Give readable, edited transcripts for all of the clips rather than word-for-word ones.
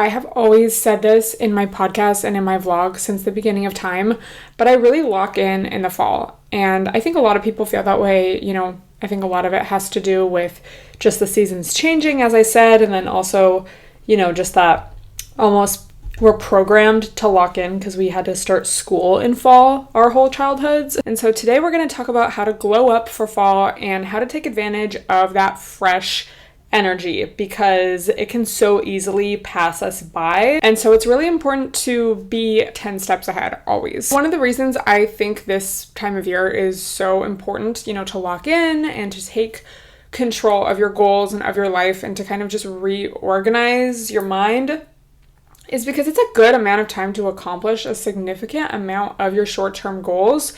I have always said this in my podcast and in my vlog since the beginning of time, but I really lock in the fall. And I think a lot of people feel that way. I think a lot of it has to do with just the seasons changing, as I said, and then also, just that almost we're programmed to lock in because we had to start school in fall our whole childhoods. And so today we're going to talk about how to glow up for fall and how to take advantage of that fresh energy, because it can so easily pass us by. And so it's really important to be 10 steps ahead always. One of the reasons I think this time of year is so important, to lock in and to take control of your goals and of your life and to kind of just reorganize your mind, is because it's a good amount of time to accomplish a significant amount of your short-term goals,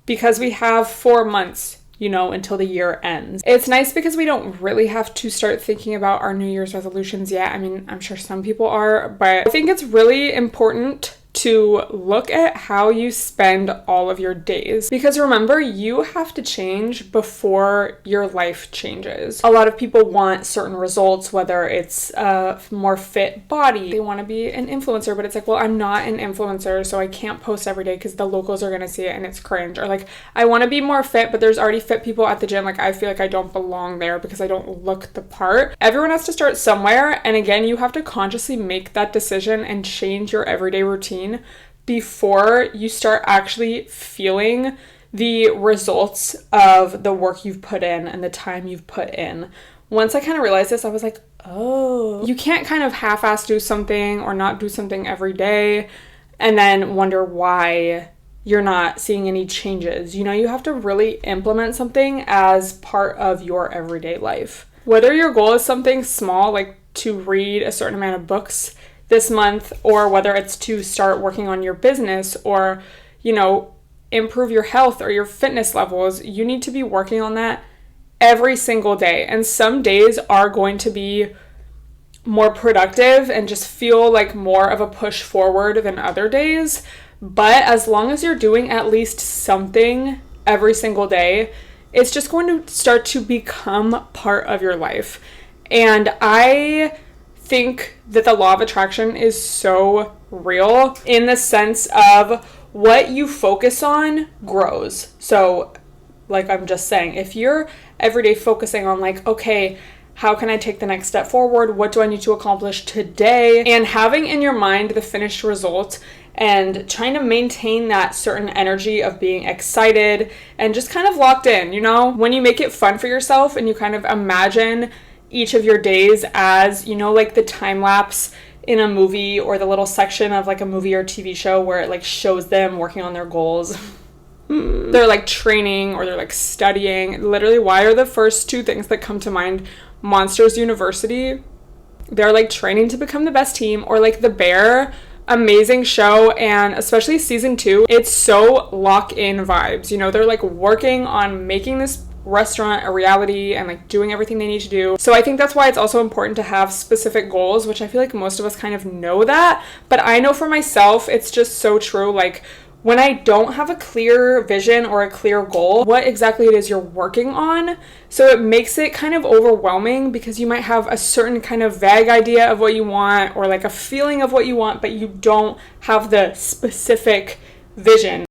because we have 4 months until the year ends. It's nice because we don't really have to start thinking about our New Year's resolutions yet. I mean, I'm sure some people are, but I think it's really important to look at how you spend all of your days. Because remember, you have to change before your life changes. A lot of people want certain results, whether it's a more fit body. They want to be an influencer, but it's like, well, I'm not an influencer, so I can't post every day because the locals are going to see it and it's cringe. Or like, I want to be more fit, but there's already fit people at the gym. Like, I feel like I don't belong there because I don't look the part. Everyone has to start somewhere. And again, you have to consciously make that decision and change your everyday routine before you start actually feeling the results of the work you've put in and the time you've put in. Once I kind of realized this, I was like, oh, you can't kind of half-ass do something or not do something every day and then wonder why you're not seeing any changes. You have to really implement something as part of your everyday life. Whether your goal is something small, like to read a certain amount of books this month, or whether it's to start working on your business or, improve your health or your fitness levels, you need to be working on that every single day. And some days are going to be more productive and just feel like more of a push forward than other days. But as long as you're doing at least something every single day, it's just going to start to become part of your life. And I think that the law of attraction is so real in the sense of what you focus on grows. So like I'm just saying, if you're every day focusing on like, okay, how can I take the next step forward? What do I need to accomplish today? And having in your mind the finished result and trying to maintain that certain energy of being excited and just kind of locked in, when you make it fun for yourself and you kind of imagine each of your days as, like the time lapse in a movie or the little section of like a movie or TV show where it like shows them working on their goals. They're like training or they're like studying. Literally, why are the first two things that come to mind Monsters University? They're like training to become the best team. Or like The Bear, amazing show, and especially season 2, it's so lock-in vibes. They're like working on making this restaurant a reality and like doing everything they need to do. So I think that's why it's also important to have specific goals, which I feel like most of us kind of know that, but I know for myself it's just so true. Like when I don't have a clear vision or a clear goal, what exactly it is you're working on, so it makes it kind of overwhelming because you might have a certain kind of vague idea of what you want or like a feeling of what you want, but you don't have the specific vision.